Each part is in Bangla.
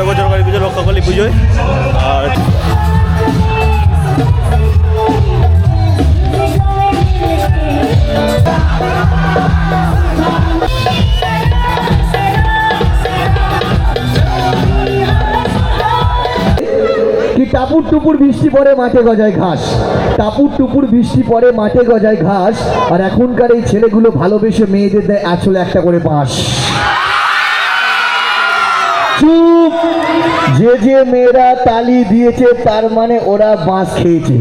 পরের বছর কালী পুজো, রক্ষাকালী পুজোয়। আর কি টাপুর টুপুর বৃষ্টি পড়ে মাঠে গজায় ঘাস, টাপুর টুপুর বৃষ্টি পড়ে মাঠে গজায় ঘাস, আর এখনকার এই ছেলেগুলো ভালোবেসে মেয়েদের দেয় আসলে একটা করে বাঁশ। চুপ! যে যে মেয়েরা তালি দিয়েছে তার মানে ওরা বাঁশ খেয়েছে।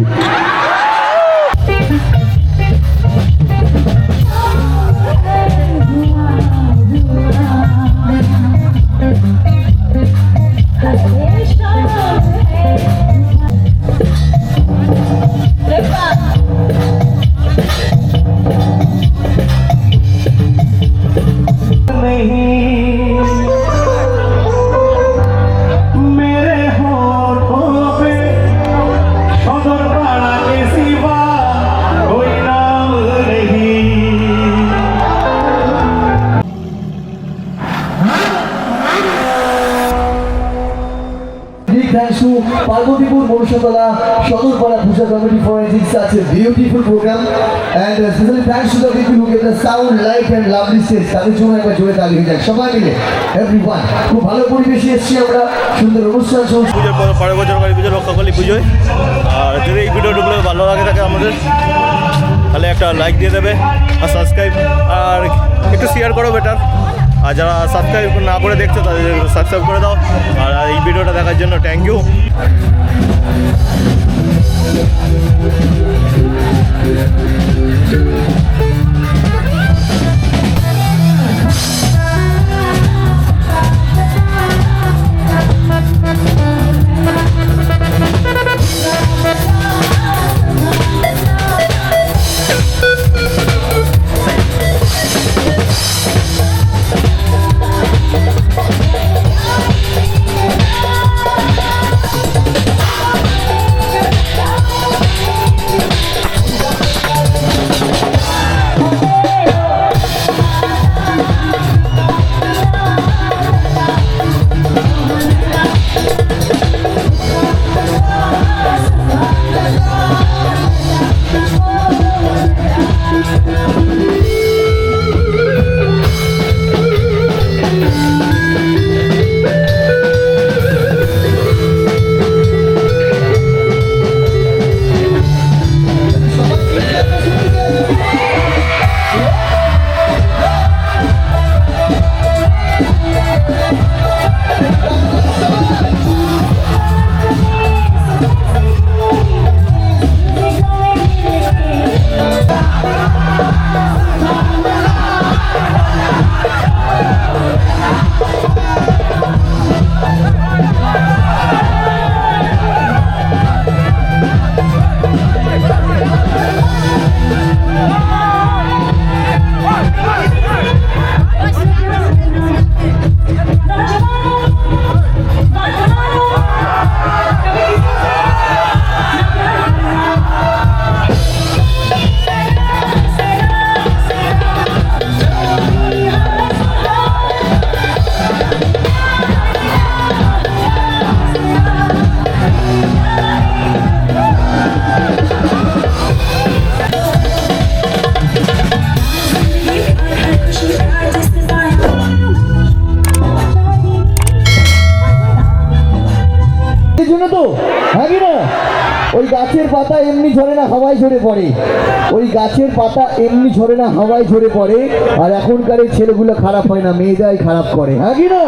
Thanks to Parvatipur Morshatala Shodurpara Puja Committee for arranging such a beautiful program, and especially thanks to the people who gave the sound, light and lovely stage. তাদের জন্য একবার জোরে তালি হয়ে যায় সবাই মিলে, এভরিওয়ান। খুব ভালো পরিবেশে এসেছি আমরা, সুন্দর অনুষ্ঠান চলছে। পুজোর পরের বছর কালী পুজো, রক্ষাকালী পুজোয়। আর যদি এই ভিডিওগুলো ভালো লাগে থাকে আমাদের, তাহলে একটা লাইক দিয়ে দেবে আর সাবস্ক্রাইব, আর একটু শেয়ার করো বেটার। আর যারা সাবস্ক্রাইব না করে দেখছো তাদের সাবস্ক্রাইব করে দাও। আর এই ভিডিওটা দেখার জন্য থ্যাংক ইউ। ওই গাছের পাতা এমনি ঝরে না, হাওয়ায় ঝরে পড়ে। ওই গাছের পাতা এমনি ঝরে না, হাওয়ায় ঝরে পড়ে। আর এখনকার এই ছেলেগুলো খারাপ হয় না, মেয়েরাই খারাপ করে। হ্যাঁ কি না?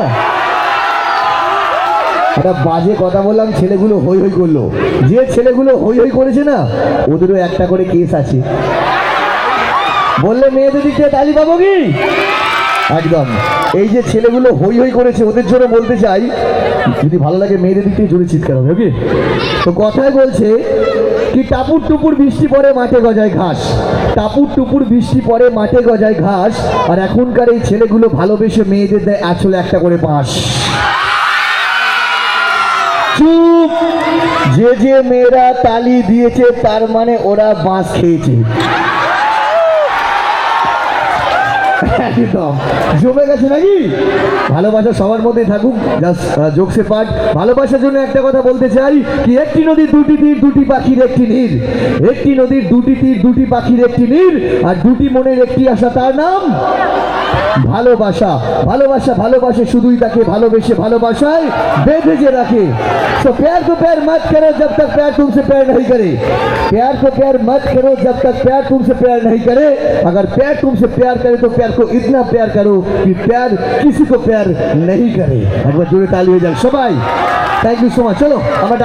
একটা বাজে কথা বললাম, ছেলেগুলো হই হই করলো। যে ছেলেগুলো হই হই করেছে না, ওদেরও একটা করে কেস আছে। বললে মেয়েদের দিক থেকে তালি পাবো কি? একদম। এই যে ছেলেগুলো হই হই করেছে, ওদের জন্য বলতে চাই, যদি ভালো লাগে মেয়েদের দিক থেকে জোরে চিৎকার হবে। ওকে, তো কথায় বলছে কি টাপুর টুপুর বৃষ্টি পড়ে মাঠে গজায় ঘাস, টাপুর টুপুর বৃষ্টি পড়ে মাঠে গজায় ঘাস, আর এখনকার এই ছেলেগুলো ভালোবেসে মেয়েদের দেয় আসলে একটা করে বাঁশ। চুপ! যে যে মেয়েরা তালি দিয়েছে তার মানে ওরা বাঁশ খেয়েছে। একদম জমে গেছে নাকি? ভালোবাসা সবার মধ্যে থাকুক, জাস্ট জোকসে পাঠ। ভালোবাসার জন্য একটা কথা বলতে চাই কি, একটি নদীর দুটি তীর, দুটি পাখির একটি নীর। একটি নদীর দুটি তীর, দুটি পাখির একটি নীর, আর দুটি মনের একটি আশা, তার নাম ভালোবাসা। ভালোবাসা ভালোবাসে শুধুই তাকে ভালোবেসে ভালোবাসায় বেঁধে যে রাখে। तो प्यार को प्यार मत करो जब तक प्यार तुमसे प्यार नहीं करे। प्यार को प्यार मत करो जब तक प्यार तुमसे प्यार नहीं करे। अगर प्यार तुमसे प्यार करे तो प्यार को इतना प्यार करो कि प्यार किसी को प्यार नहीं करे। एक बार जोरे ताली हो जाए सबाई। Thank you so much. चलो আমরা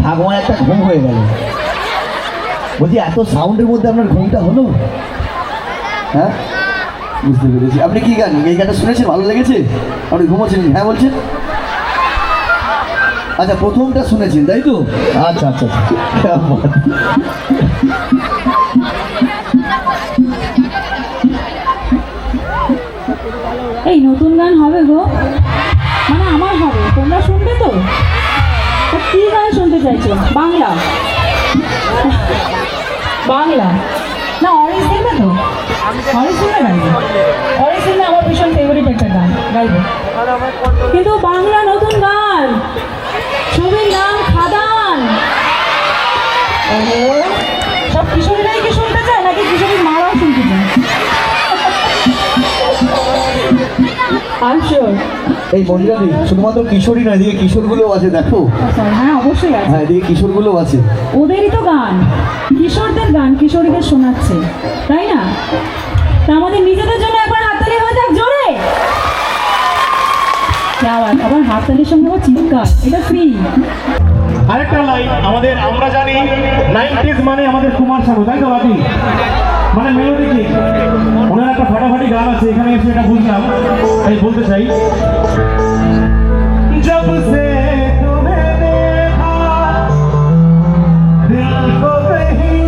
ঠাকুমার একটা ঘুম হয়ে গেল। বলছি এত সাউন্ডের মধ্যে আপনার ঘুমটা হলো? হ্যাঁ বুঝতে পেরেছি। আপনি কি গান, এই গানটা শুনেছেন, ভালো লেগেছে? আপনি ঘুমোচ্ছেন? হ্যাঁ বলছেন। আচ্ছা প্রথমটা শুনেছেন তাই তো? আচ্ছা আচ্ছা এই নতুন গান হবে গো, মানে আমার হবে, তোমরা শুনবে তো? কি গান শুনতে চাইছো? বাংলা বাংলা না অরিজ দেখবে তো? অরিজ শুনবে গাইবে? অরিজ শুনলে আমার ভীষণ ফেভারিট একটা গান গাইবে, কিন্তু বাংলা নতুন গান। ছবির নাম খাদান। সব কিশোরীরাই কি শুনতে চায় নাকি কিশোরীর মারাও শুনতে চায়? I'm sure. এই মহিলাদি শুধুমাত্র কিশোরী নয়, এদিকে কিশোরগুলো আছে দেখো। হ্যাঁ অবশ্যই আছে। হ্যাঁ এদিকে কিশোরগুলো আছে। ওদেরই তো গান, কিশোরদের গান কিশোরীদের শোনাচ্ছে, তাই না? তা আমাদের নিজেদের জন্য একবার হাততালি হয়ে যাক জোরে। আবার হাততালির সঙ্গে আবার চিৎকার, এটা ফ্রি। আরেকটা লাইন আমাদের, আমরা জানি 90s মানে আমাদের কুমার শানু, তাই তো বাকি মানে মেলোডি কি ওনার একটা ফাটাফাটি গান আছে, এখানে এসে এটা বুঝলাম, তাই বলতে চাই। জব সে तुम्हें देखा दिल को कहीं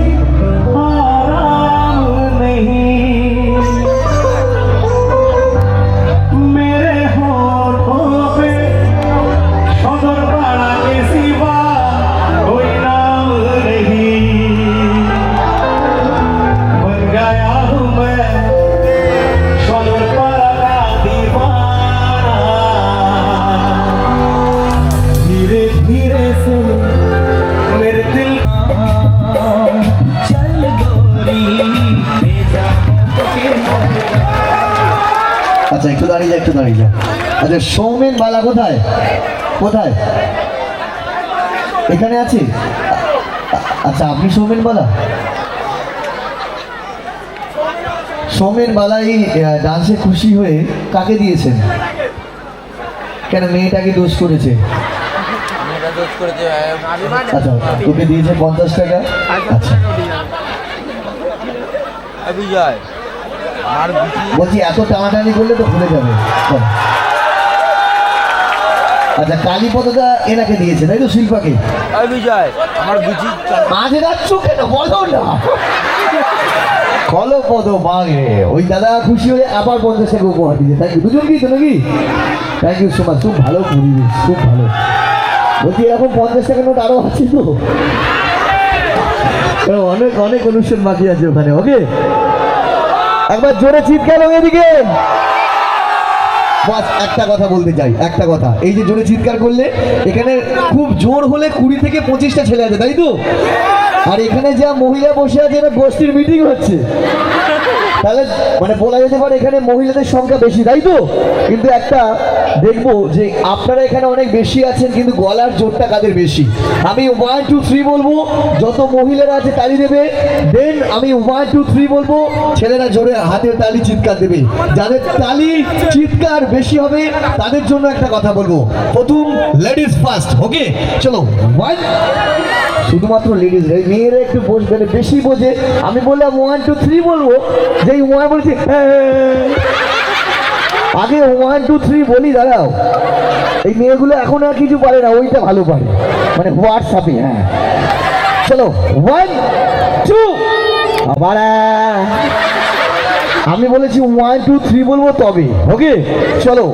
आराम नहीं, मेरे होठों पे আচ্ছা একটু দাঁড়িয়ে যা, একটু দাঁড়িয়ে যা। আচ্ছা সৌমেন বালা কোথায়? কোথায়? এখানে আছে? আচ্ছা আপনি সৌমেন বালা? সৌমেন বালা এই ডান্সে খুশি হয়ে কাকে দিয়েছেন? কেন মেয়েটাকে দোষ করেছে? আচ্ছা তোকে দিয়েছে 50 টাকা। আচ্ছা বিজয় আর বলছি এত টানাটানি করলে তো ভুলে যাবে। চল। আচ্ছা কালীপদটা এনাকে দিয়েছে তাই তো, শিল্পাকে? বিজয় আমার বুঝি মাঝে যাচ্ছ কেন বলো না? কলপদ মাগে ওই দাদা খুশি হয়ে আবার 50 টাকা উপহার দিয়েছে। থ্যাংক ইউ দুজনকেই তো নাকি? থ্যাংক ইউ সো মাচ, খুব ভালো পরিবেশ, খুব ভালো। বলছি এরকম 50 টাকা নোট আরো আছে তো? অনেক অনেক অনুষ্ঠান বাকি আছে ওখানে। ওকে একবার জোরে চিৎকার হোক এদিকে। বাস একটা কথা বলতে চাই, একটা কথা, এই যে জোরে চিৎকার করলে এখানে খুব জোর হলে 20 থেকে 25টা ছেলে আছে তাই তো? আর এখানে যা মহিলা বসে আছে এটা গোষ্ঠীর মিটিং হচ্ছে, তাহলে মানে বলা যেতে পারে এখানে মহিলাদের সংখ্যা বেশি তাই তো? কিন্তু একটা দেখবো যে আপনারা এখানে অনেক বেশি আছেন কিন্তু গলার জোরটা কাদের বেশি। আমি 1 2 3 বলবো, যত মহিলারা আছে তালি দেবে, দেন আমি 1 2 3 বলবো, ছেলেরা জোরে হাতের তালি চিৎকার দেবে। যাদের তালি চিৎকার বেশি হবে তাদের জন্য একটা কথা বলবো, প্রথম লেডিস ফার্স্ট। ওকে চলো 1, শুধুমাত্র লেডিস, মেয়েরা একটু বসবে বেশি বোঝে। আমি বললাম 1 2 3 বলবো, যেই 1 বলছি আগে 1 2 3 বলি, দাঁড়াও। এই মেয়েগুলো এখন আর কিছু পারে না, ওইটা ভালো পারে, মানে হোয়াটসঅ্যাপে। হ্যাঁ চলো 1 2 আবার আমি বলেছি 1 2 3 বলবো তবে। ওকে চলো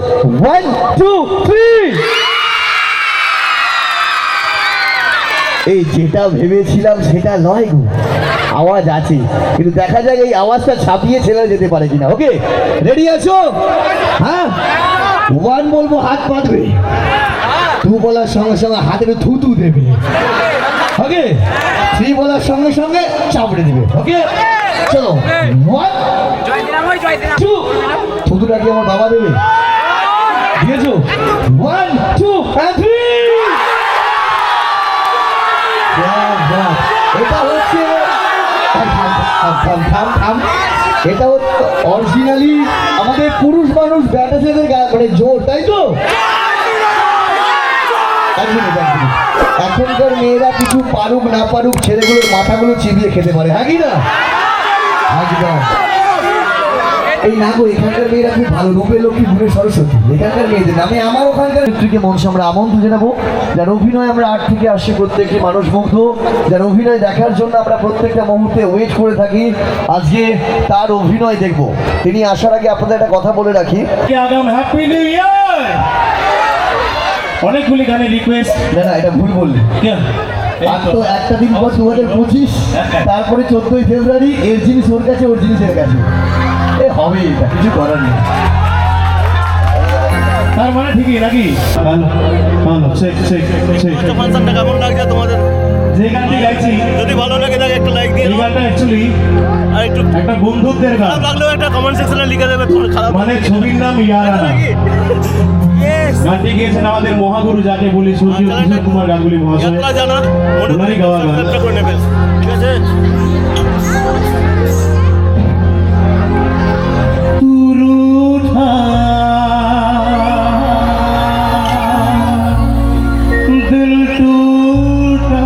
1 2 3। এই যেটা ভেবেছিলাম সেটা নয় গো, আওয়াজ আছে কিন্তু দেখা যাক এই আওয়াজটা ছাপিয়ে ছেলে যেতে পারে কিনা। ওকে রেডি আছো? হ্যাঁ 1 বলবো হাত পাতবে, 2 বলার সঙ্গে সঙ্গে হাতের থুতু দেবে। ওকে 3 বলার সঙ্গে সঙ্গে চাপড়ে দেবে। ওকে চলো 1 2, থুতুটা কি আমার বাবা দেবে? দিয়েছো? 1 2 and 3। এটা হচ্ছে এটা অরিজিনালি আমাদের পুরুষ মানুষ ব্যাটাসেদের মানে জোর তাই তো? এখনকার মেয়েরা কিছু পারুক না পারুক ছেলেগুলোর মাথাগুলো চিবিয়ে খেতে পারে, হ্যাঁ কি না? একদম। এই না গো, এখানকার মেয়েরা খুব ভালো, রূপে লক্ষ্মী গুণে সরস্বতী এখানকার মেয়েদের। আমি আমার ওখানকার নেত্রীকে মঞ্চে আমরা আমন্ত্রণ জানাবো, যার অভিনয় আমরা আট থেকে আসি প্রত্যেকটি মানুষ মুগ্ধ, যার অভিনয় দেখার জন্য আমরা প্রত্যেকটা মুহূর্তে ওয়েট করে থাকি। আজকে তার অভিনয় দেখব। তিনি আসার আগে আপনাদের একটা কথা বলে রাখি, আগাম হ্যাপি নিউ ইয়ার। অনেকগুলি গানের রিকোয়েস্ট। না না এটা ভুল বললি, আর তো একটা দিন পর 2025, তারপরে 14ই ফেব্রুয়ারি। এর জিনিস ওর কাছে, ওর জিনিস এর কাছে, এ হবে, এটা কিছু করার নেই। তার মানে ঠিকই নাকি? ফাংশনটা কেমন লাগছে তোমাদের? যে গানটি গাইছি যদি ভালো লাগে তাহলে একটা লাইক দিয়ে এই গানটা অ্যাকচুয়ালি আর একটু একটা বন্ধুত্বের গান। খারাপ লাগলেও একটা কমেন্ট সেকশনে লিখে দেবে, তোমার খারাপ মানে ছবির নাম ইয়ারানা। গানটি গেয়েছেন আমাদের মহাগুরু যাকে বলি সূর্য কিশোর কুমার গাঙ্গুলি মহাশয়। জানা ওনারই গাওয়া গান। সাবস্ক্রাইব করে নেবেন, ঠিক আছে? दिल टूटा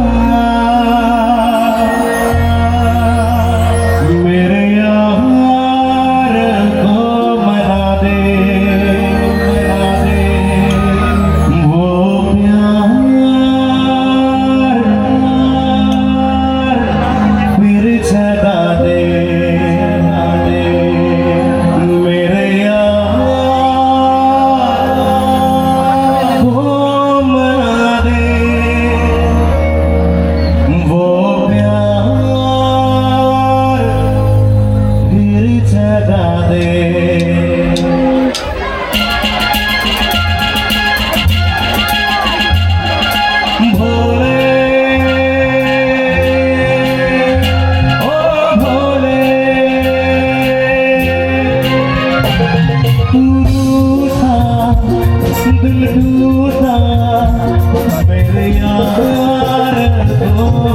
मेरे यार को मना दे वो प्यार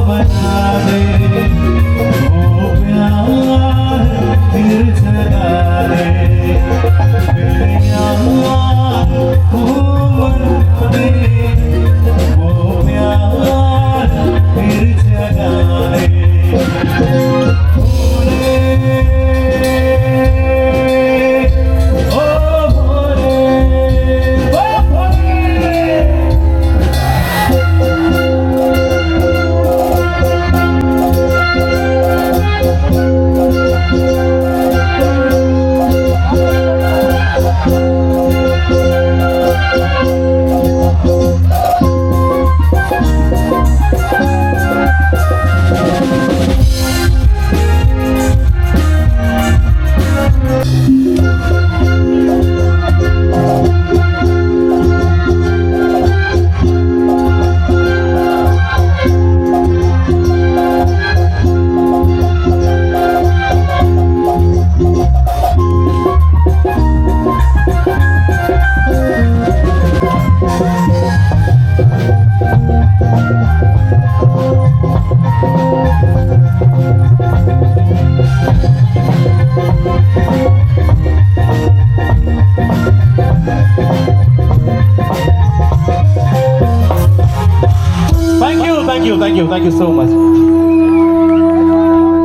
बना दे ओ प्यार फिर जगा दे मेरे यार ओ बना दे ओ प्यार फिर जगा दे Thank you so much.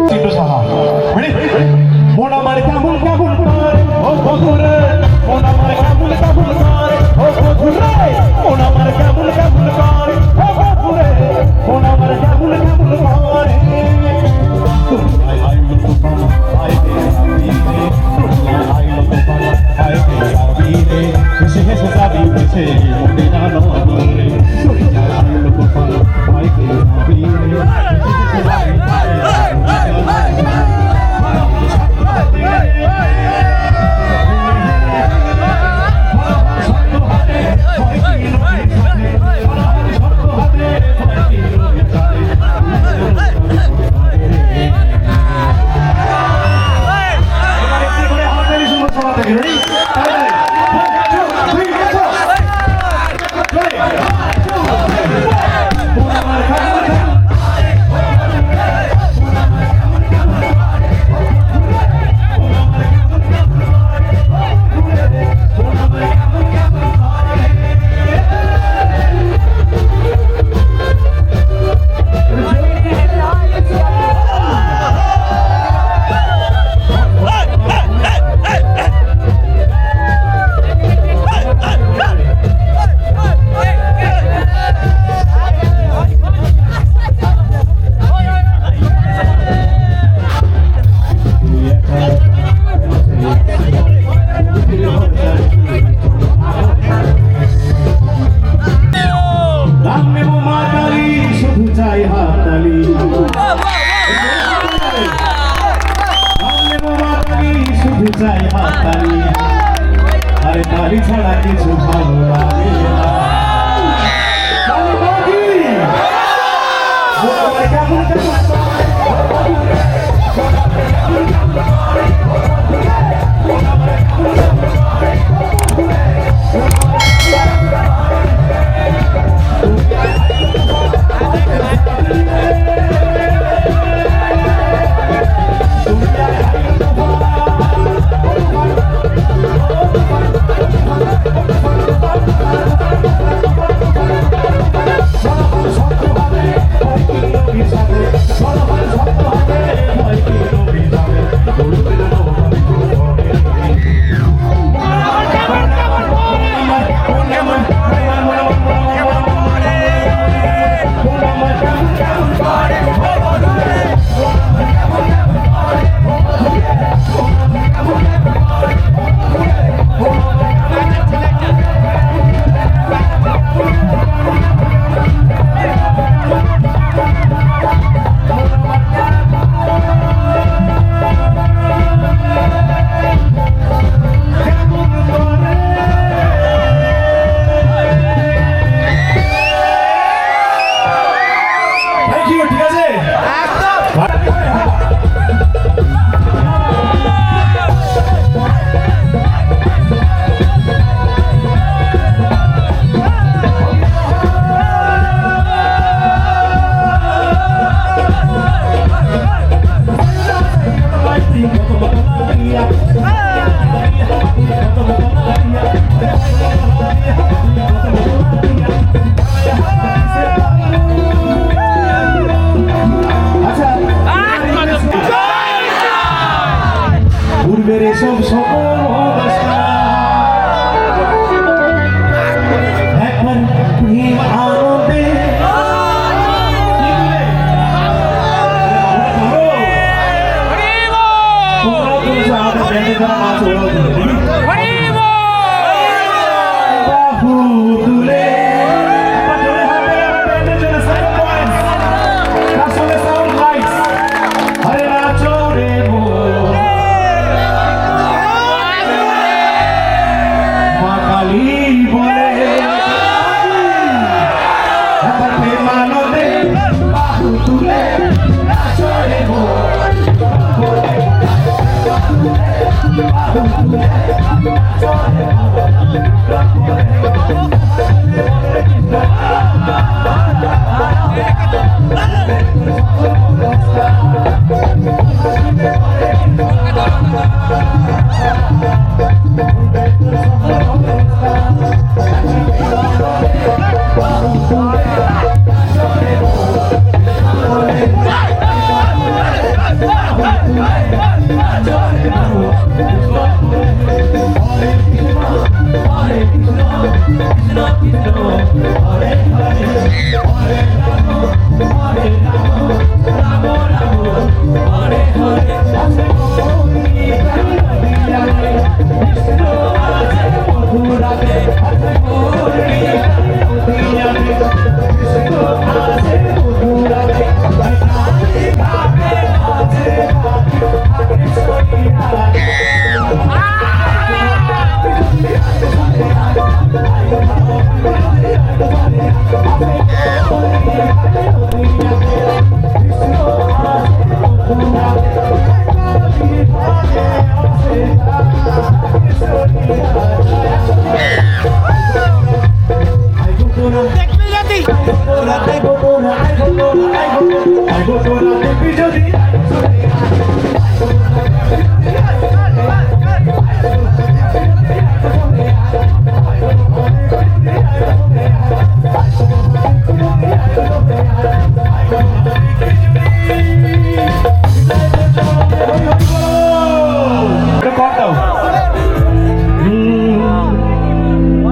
Cintu Saha. Ready? Mona mare kabul kabul kare, oh bokure. Mona mare kabul kabul kare, oh bokure. Mona mare kabul kabul kare, oh bokure. Mona mare kabul kabul kare. I look to Pama, I get abide. I look to Pama, I get abide. Kisi kisi sabi kisi, mona no adore. I look to Pama, I get আরে তালি ছাড়া কিছু ভালো লাগে না Sabe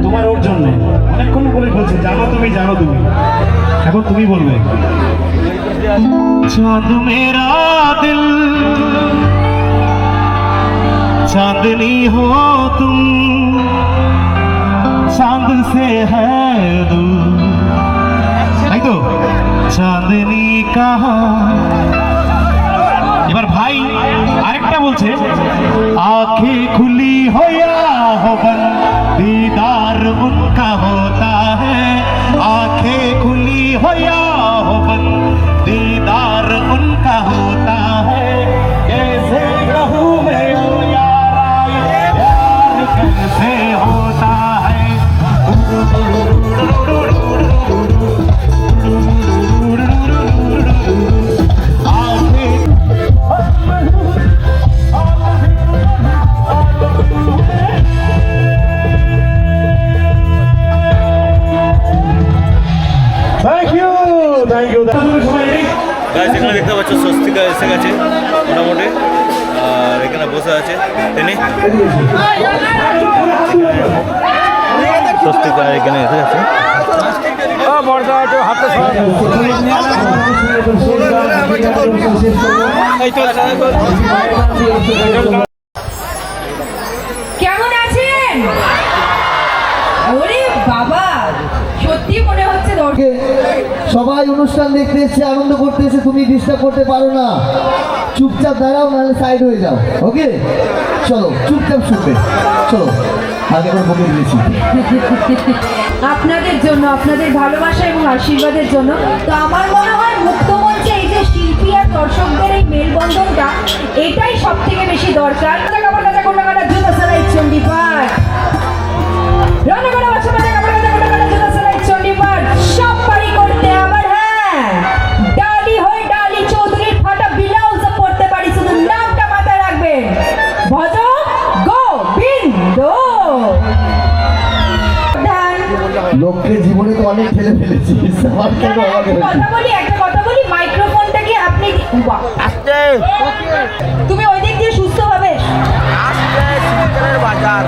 তোমার ওর জন্য অনেকক্ষণ বলে বলছে জানো তুমি এখন তুমি বলবে চাঁদ মেরা দিল चांदनी हो तुम चांद से है दूर তাই তো চাঁদনি কাহা এবার ভাই আরেকটা বলছে आंखें खुली हो या हो बंद दीदार उनका होता है आंखें खुली हो या हो बंद दीदार उनका होता है कैसे कहूँ मैं ओ यारा प्यार कैसे होता है থ্যাংক ইউ গাছ এখানে দেখতে পাচ্ছ স্বস্তিকা এসে গেছে মোটামুটি, আর এখানে বসে আছে তিনি স্বস্তিকা এখানে এসে গেছে। কেমন আছেন? ওরে বাবা, সত্যি মনে হচ্ছে ওকে, সবাই অনুষ্ঠান দেখতে এসছে, আনন্দ করতে এসে তুমি ডিস্টার্ব করতে পারো না। চুপচাপ দাঁড়াও, নাহলে সাইড হয়ে যাও। ওকে, চলো চুপচাপ শুনবে। চলো আগে করে বকে দিয়েছি। আপনাদের জন্য, আপনাদের ভালোবাসা এবং আশীর্বাদের জন্য। তো আমার মনে হয় মুক্তমঞ্চে এই যে শিল্পী আর দর্শকদের এই মেলবন্ধনটা, এটাই সব থেকে বেশি দরকার। জুতা সালাই চণ্ডীপাঠ, রান্নাঘরে বাসা বাজে কাপড় কাচা কোটা কাটা জুতা সালাই চণ্ডীপাঠ, সব পারি করতে। আবার হ্যাঁ, ডালি হয়ে ডালি চৌধুরীর ফাটা ব্লাউজ পরতে পারি, শুধু নামটা মাথায় রাখবেন, ভজ গোবিন্দ। লোককে জীবনে তো অনেক ঠেলে ফেলেছিস, আমার কেন আমাকে একটা কথা বলি, মাইক্রোফোনটাকে আপনি তুমি ওই দিক দিয়ে সুস্থ হবে বাজার